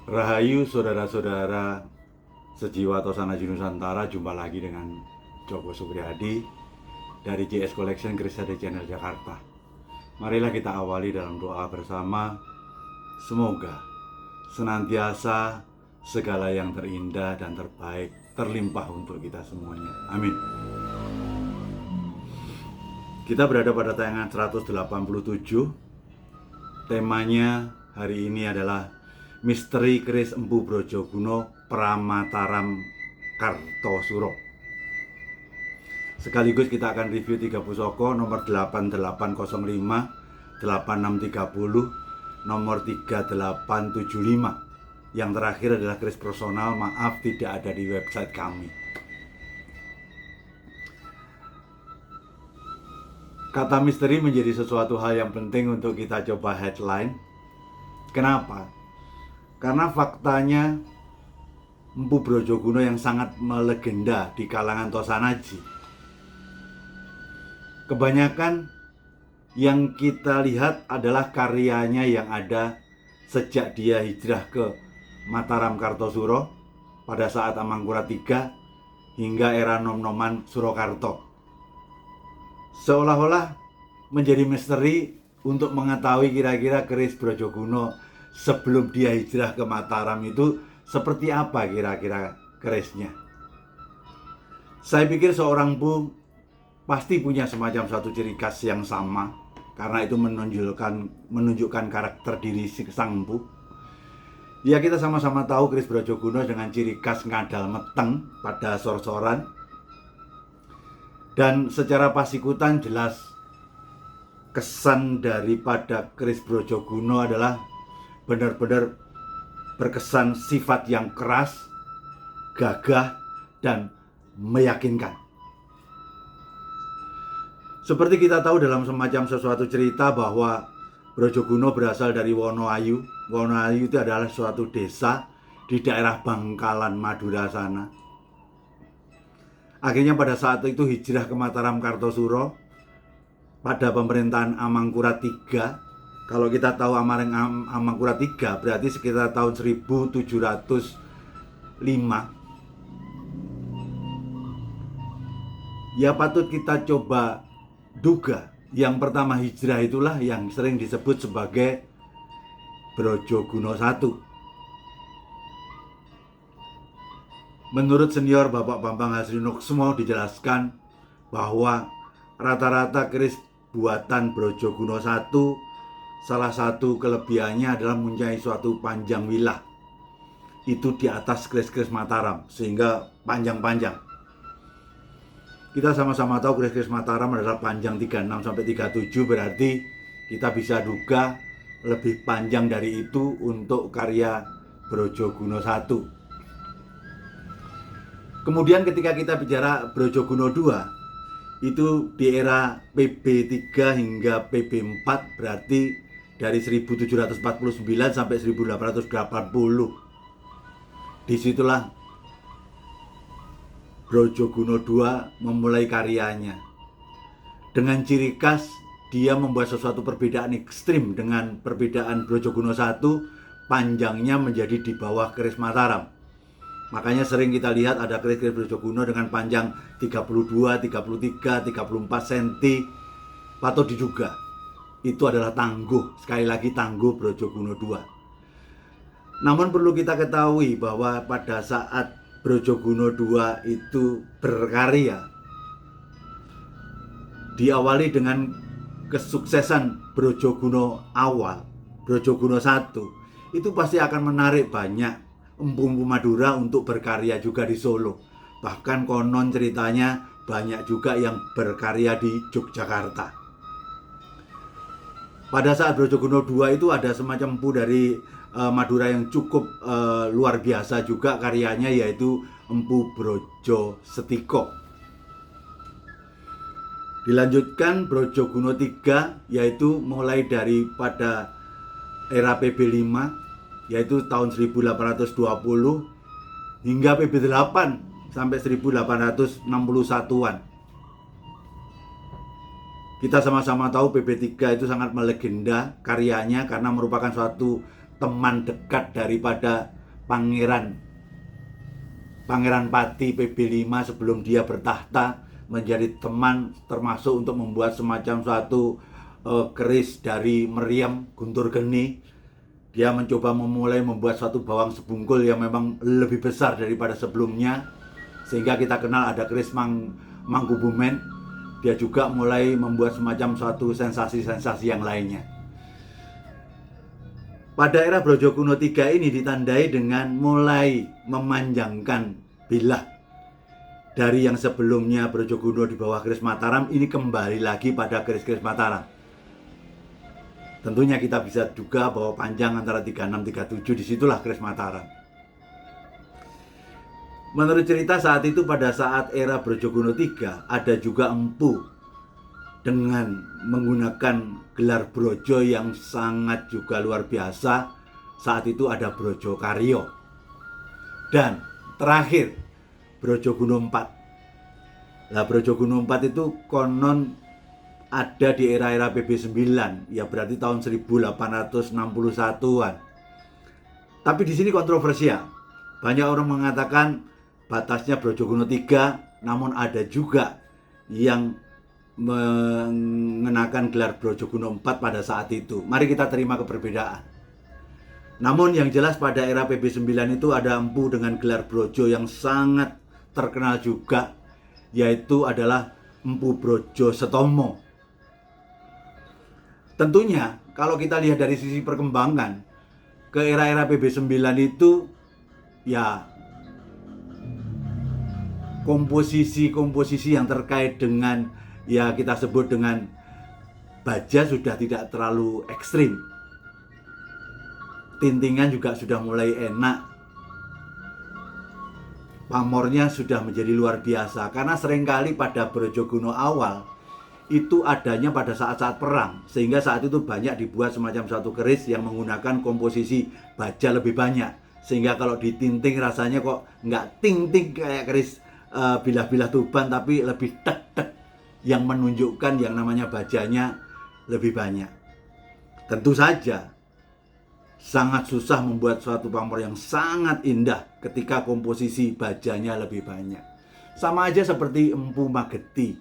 Rahayu saudara-saudara sejiwa Tosana Nusantara, jumpa lagi dengan Joko Supriyadi dari JS Collection Krisade Channel Jakarta. Marilah kita awali dalam doa bersama. Semoga senantiasa segala yang terindah dan terbaik terlimpah untuk kita semuanya. Amin. Kita berada pada tayangan 187. Temanya hari ini adalah Misteri Keris Empu Brojoguno Pramataram Kartosuro. Sekaligus kita akan review 3 pusaka nomor 8805, 8630, nomor 3875. Yang terakhir adalah keris personal, maaf tidak ada di website kami. Kata misteri menjadi sesuatu hal yang penting untuk kita coba headline. Kenapa? Karena faktanya Empu Brojoguno yang sangat melegenda di kalangan Tosanaji. Kebanyakan yang kita lihat adalah karyanya yang ada sejak dia hijrah ke Mataram Kartosuro pada saat Amangkurat III hingga era nom-noman Surakarta. Seolah-olah menjadi misteri untuk mengetahui kira-kira keris Brojoguno sebelum dia hijrah ke Mataram itu seperti apa kira-kira kerisnya. Saya pikir seorang empu pasti punya semacam satu ciri khas yang sama, karena itu menunjukkan karakter diri sang empu. Ya, kita sama-sama tahu keris Brojoguno dengan ciri khas ngadal meteng pada sor-soran. Dan secara pasikutan jelas kesan daripada keris Brojoguno adalah benar-benar berkesan sifat yang keras, gagah, dan meyakinkan. Seperti kita tahu dalam semacam sesuatu cerita bahwa Brojoguno berasal dari Wonoayu. Wonoayu itu adalah suatu desa di daerah Bangkalan, Madura sana. Akhirnya pada saat itu hijrah ke Mataram Kartosuro pada pemerintahan Amangkurat III. Kalau kita tahu Amangkurat III berarti sekitar tahun 1705. Ya, patut kita coba duga yang pertama hijrah itulah yang sering disebut sebagai Brojoguno I. Menurut senior Bapak Bambang Hasrinoksmo dijelaskan bahwa rata-rata keris buatan Brojoguno I, salah satu kelebihannya adalah mempunyai suatu panjang wilah. Itu di atas keris-keris Mataram, sehingga panjang-panjang. Kita sama-sama tahu keris-keris Mataram adalah panjang 36-37, berarti kita bisa duga lebih panjang dari itu untuk karya Brojoguno I. Kemudian ketika kita bicara Brojoguno II, itu di era PB3 hingga PB4, berarti dari 1749 sampai 1880. Disitulah Brojoguno II memulai karyanya. Dengan ciri khas, dia membuat sesuatu perbedaan ekstrim dengan perbedaan Brojoguno I, panjangnya menjadi di bawah keris Mataram. Makanya sering kita lihat ada keris-keris Brojoguno dengan panjang 32, 33, 34 cm. Patut diduga itu adalah tangguh, sekali lagi tangguh Brojoguno II. Namun perlu kita ketahui bahwa pada saat Brojoguno II itu berkarya, diawali dengan kesuksesan Brojoguno awal, Brojoguno I, itu pasti akan menarik banyak empu-empu Madura untuk berkarya juga di Solo. Bahkan konon ceritanya banyak juga yang berkarya di Yogyakarta. Pada saat Brojoguno II itu ada semacam empu dari Madura yang cukup luar biasa juga karyanya, yaitu Empu Brojo Setiko. Dilanjutkan Brojoguno III, yaitu mulai daripada era PB5, yaitu tahun 1820 hingga PB8 sampai 1861-an. Kita sama-sama tahu PB3 itu sangat melegenda karyanya karena merupakan suatu teman dekat daripada Pangeran Pati PB5 sebelum dia bertahta, menjadi teman termasuk untuk membuat semacam suatu keris dari meriam guntur geni. Dia mencoba membuat suatu bawang sebungkul yang memang lebih besar daripada sebelumnya, sehingga kita kenal ada keris Mangkubumen. Dia juga mulai membuat semacam suatu sensasi-sensasi yang lainnya. Pada era Brojokuno III ini ditandai dengan mulai memanjangkan bilah. Dari yang sebelumnya Brojokuno di bawah keris Mataram, ini kembali lagi pada keris-keris Mataram. Tentunya kita bisa juga bahwa panjang antara 36-37, disitulah keris Mataram. Menurut cerita saat itu, pada saat era Brojokuno III, ada juga empu dengan menggunakan gelar brojo yang sangat juga luar biasa. Saat itu ada Brojo Karyo. Dan terakhir Brojokuno IV. Nah, Brojokuno IV itu konon ada di era-era PB9, ya berarti tahun 1861-an. Tapi di sini kontroversial. Banyak orang mengatakan batasnya Brojokuno III, namun ada juga yang mengenakan gelar Brojokuno IV pada saat itu. Mari kita terima keberbedaan. Namun yang jelas pada era PB9 itu ada empu dengan gelar brojo yang sangat terkenal juga, yaitu adalah Empu Brojo Setomo. Tentunya kalau kita lihat dari sisi perkembangan ke era-era PB9 itu, ya komposisi yang terkait dengan, ya kita sebut dengan baja sudah tidak terlalu ekstrim. Tintingan juga sudah mulai enak. Pamornya sudah menjadi luar biasa. Karena seringkali pada Brojokuno awal itu adanya pada saat-saat perang, sehingga saat itu banyak dibuat semacam satu keris yang menggunakan komposisi baja lebih banyak, sehingga kalau ditinting rasanya kok nggak ting-ting kayak keris bilah-bilah Tuban, tapi lebih tek-tek, yang menunjukkan yang namanya bajanya lebih banyak. Tentu saja sangat susah membuat suatu pamor yang sangat indah ketika komposisi bajanya lebih banyak. Sama aja seperti Empu Mageti,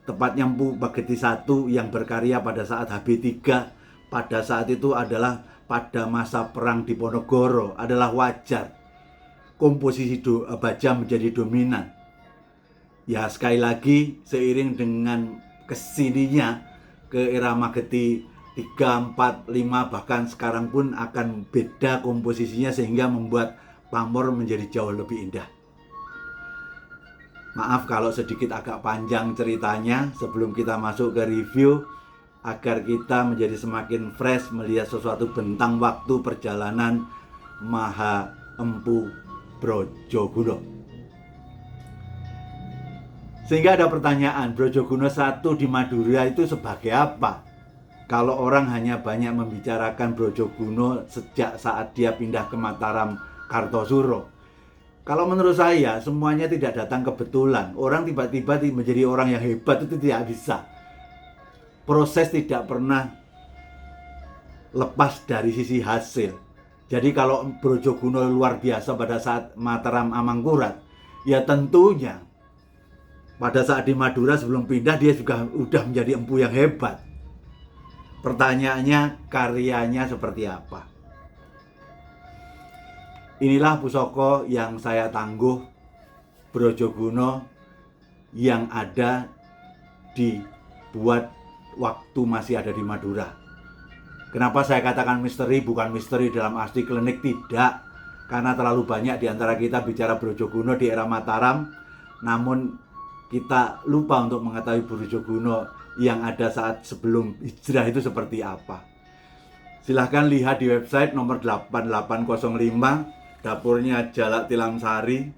tepatnya Empu Mageti I yang berkarya pada saat HB3. Pada saat itu adalah pada masa perang di Ponorogo, adalah wajar komposisi baja menjadi dominan. Ya sekali lagi seiring dengan kesininya ke era Mageti 3, 4, 5, bahkan sekarang pun akan beda komposisinya, sehingga membuat pamor menjadi jauh lebih indah. Maaf kalau sedikit agak panjang ceritanya. Sebelum kita masuk ke review, agar kita menjadi semakin fresh melihat sesuatu bentang waktu perjalanan Maha Empu Brojokuno. Sehingga ada pertanyaan, Brojokuno I di Madura itu sebagai apa? Kalau orang hanya banyak membicarakan Brojokuno sejak saat dia pindah ke Mataram Kartosuro. Kalau menurut saya, semuanya tidak datang kebetulan. Orang tiba-tiba menjadi orang yang hebat itu tidak bisa. Proses tidak pernah lepas dari sisi hasil. Jadi kalau Brojokuno luar biasa pada saat Mataram Amangkurat, ya tentunya pada saat di Madura sebelum pindah dia juga udah menjadi empu yang hebat. Pertanyaannya, karyanya seperti apa? Inilah pusaka yang saya tangguh, Brojokuno yang ada dibuat waktu masih ada di Madura. Kenapa saya katakan misteri? Bukan misteri dalam arti klinik, tidak. Karena terlalu banyak di antara kita bicara Brojokuno di era Mataram, namun kita lupa untuk mengetahui Brojokuno yang ada saat sebelum hijrah itu seperti apa. Silahkan lihat di website nomor 8805, dapurnya Jalak Tilamsari,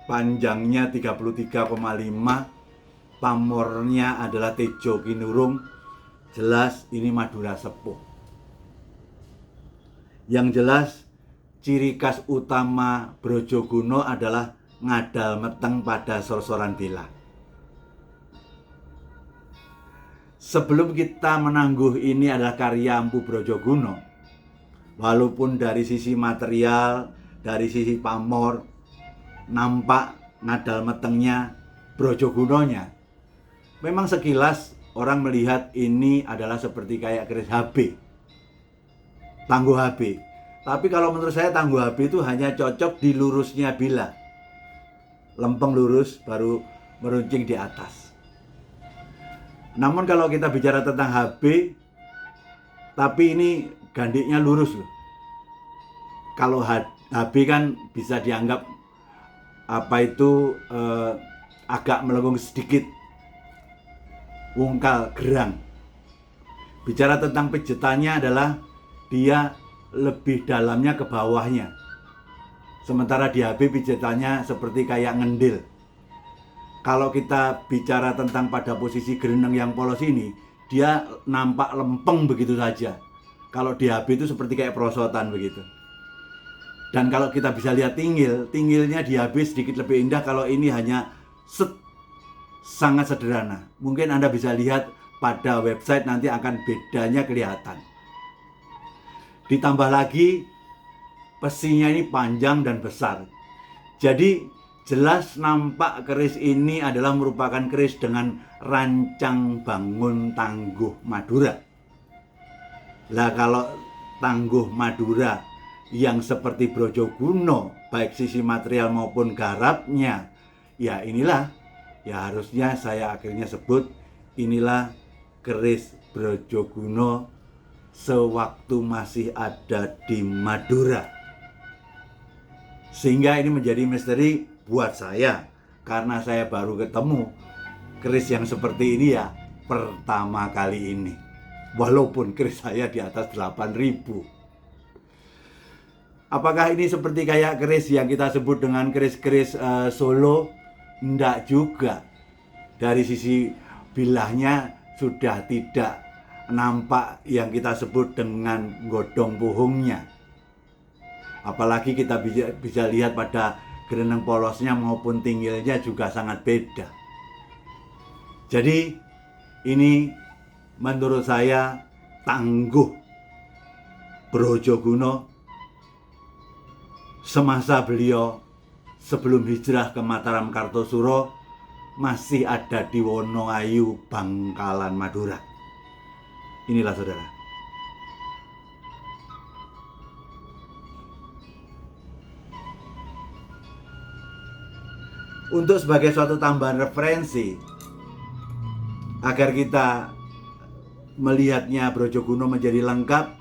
panjangnya 33,5, pamornya adalah Tejo Kinurung. Jelas ini Madura sepuh. Yang jelas ciri khas utama Brojokuno adalah ngadal meteng pada sorsoran bilah. Sebelum kita menangguh ini adalah karya Empu Brojokuno, Walaupun dari sisi material, dari sisi pamor, nampak ngadal metengnya Brojogunonya. Memang sekilas orang melihat ini adalah seperti kayak keris HB, Tangguh HB. Tapi kalau menurut saya Tangguh HB itu hanya cocok di lurusnya bila. Lempeng lurus baru meruncing di atas. Namun kalau kita bicara tentang HB, tapi ini gandiknya lurus loh. Kalau HB kan bisa dianggap agak melengkung sedikit, wungkal gerang. Bicara tentang pijetannya adalah dia lebih dalamnya ke bawahnya. Sementara di HB pijetannya seperti kayak ngendil. Kalau kita bicara tentang pada posisi gereneng yang polos ini, dia nampak lempeng begitu saja. Kalau di HB itu seperti kayak perosotan begitu. Dan kalau kita bisa lihat tingilnya di HB sedikit lebih indah. Kalau ini hanya sangat sederhana. Mungkin Anda bisa lihat pada website, nanti akan bedanya kelihatan. Ditambah lagi pesinya ini panjang dan besar. Jadi jelas nampak keris ini adalah merupakan keris dengan rancang bangun Tangguh Madura. Lah kalau Tangguh Madura yang seperti Brojoguno, baik sisi material maupun garapnya, ya inilah, ya harusnya saya akhirnya sebut inilah keris Brojoguno sewaktu masih ada di Madura. Sehingga ini menjadi misteri buat saya, karena saya baru ketemu keris yang seperti ini ya pertama kali ini. Walaupun keris saya di atas 8.000. Apakah ini seperti kayak keris yang kita sebut dengan keris-keris Solo? Enggak juga. Dari sisi bilahnya sudah tidak nampak yang kita sebut dengan godong puhungnya. Apalagi kita bisa lihat pada gereneng polosnya maupun tingilnya juga sangat beda. Jadi ini menurut saya Tangguh Brojoguno semasa beliau sebelum hijrah ke Mataram Kartosuro masih ada di Wonoayu, Bangkalan, Madura. Inilah saudara. Untuk sebagai suatu tambahan referensi, agar kita melihatnya Brojoguno menjadi lengkap,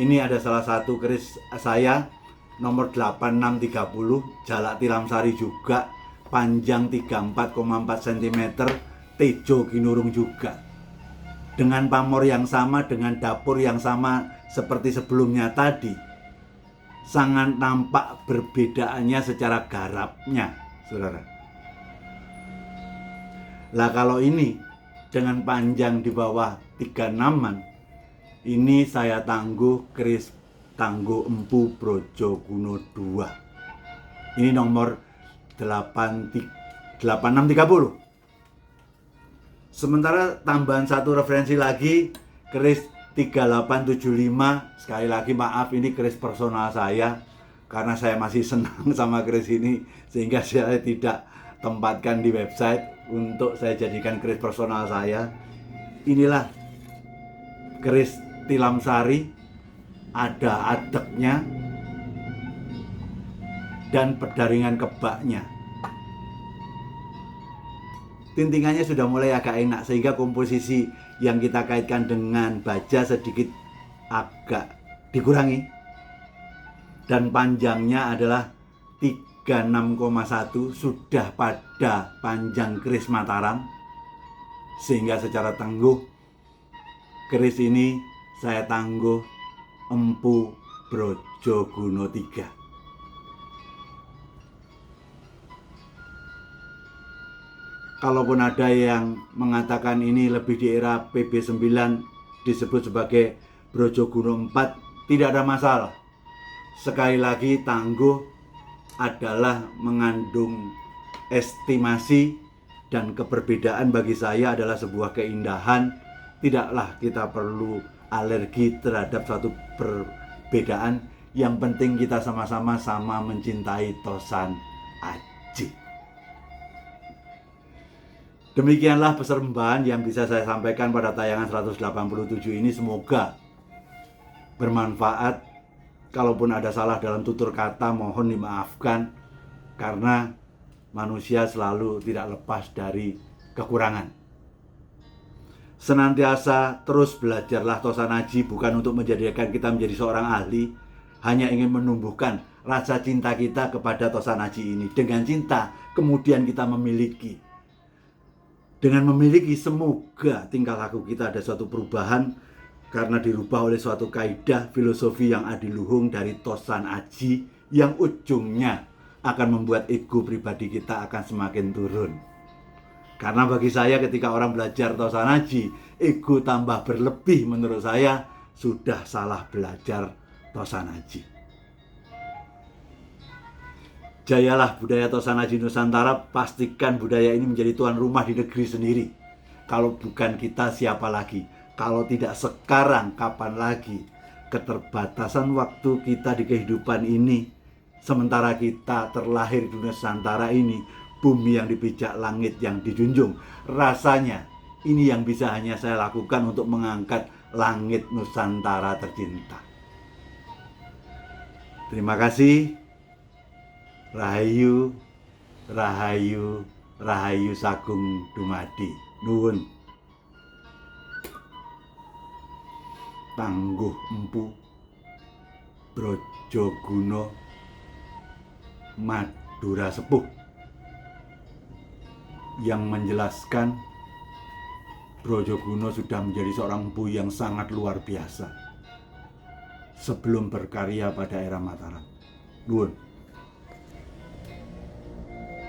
ini ada salah satu keris saya, nomor 8630, jalak tilam sari juga, panjang 34,4 cm, tejo kinurung juga. Dengan pamor yang sama, dengan dapur yang sama seperti sebelumnya tadi, sangat nampak perbedaannya secara garapnya, saudara. Lah kalau ini dengan panjang di bawah 36-an, ini saya tangguh keris Tangguh Empu Brojoguno 2. Ini nomor 8630. Sementara tambahan satu referensi lagi, keris 3875. Sekali lagi maaf, ini keris personal saya, karena saya masih senang sama keris ini, sehingga saya tidak tempatkan di website untuk saya jadikan keris personal saya. Inilah keris tilam sari, ada adeknya dan pedaringan kebaknya. Tintingannya sudah mulai agak enak, sehingga komposisi yang kita kaitkan dengan baja sedikit agak dikurangi. Dan panjangnya adalah 36,1, sudah pada panjang keris Mataram. Sehingga secara tangguh keris ini saya tangguh Empu Brojoguno 3. Kalaupun ada yang mengatakan ini lebih di era PB9, disebut sebagai Brojoguno 4, tidak ada masalah. Sekali lagi, tangguh adalah mengandung estimasi, dan keberbedaan bagi saya adalah sebuah keindahan. Tidaklah kita perlu alergi terhadap suatu perbedaan, yang penting kita sama-sama mencintai Tosan Aji. Demikianlah persembahan yang bisa saya sampaikan pada tayangan 187 ini. Semoga bermanfaat. Kalaupun ada salah dalam tutur kata, mohon dimaafkan, karena manusia selalu tidak lepas dari kekurangan. Senantiasa terus belajarlah Tosan Aji, bukan untuk menjadikan kita menjadi seorang ahli, hanya ingin menumbuhkan rasa cinta kita kepada Tosan Aji ini. Dengan cinta kemudian kita memiliki. Dengan memiliki, semoga tingkah laku kita ada suatu perubahan, karena dirubah oleh suatu kaidah filosofi yang adiluhung dari Tosan Aji, yang ujungnya akan membuat ego pribadi kita akan semakin turun. Karena bagi saya, ketika orang belajar Tosan Aji, ego tambah berlebih, menurut saya sudah salah belajar Tosan Aji. Jayalah budaya Tosan Aji Nusantara, pastikan budaya ini menjadi tuan rumah di negeri sendiri. Kalau bukan kita, siapa lagi? Kalau tidak sekarang, kapan lagi? Keterbatasan waktu kita di kehidupan ini, sementara kita terlahir di Nusantara ini, bumi yang dipijak, langit yang dijunjung. Rasanya ini yang bisa hanya saya lakukan untuk mengangkat langit Nusantara tercinta. Terima kasih. Rahayu, rahayu, rahayu sagung dumadi. Nuwun. Tangguh Empu Brojoguno Madura Sepuh, yang menjelaskan Brojoguno sudah menjadi seorang empu yang sangat luar biasa sebelum berkarya pada era Mataram. Nuwun.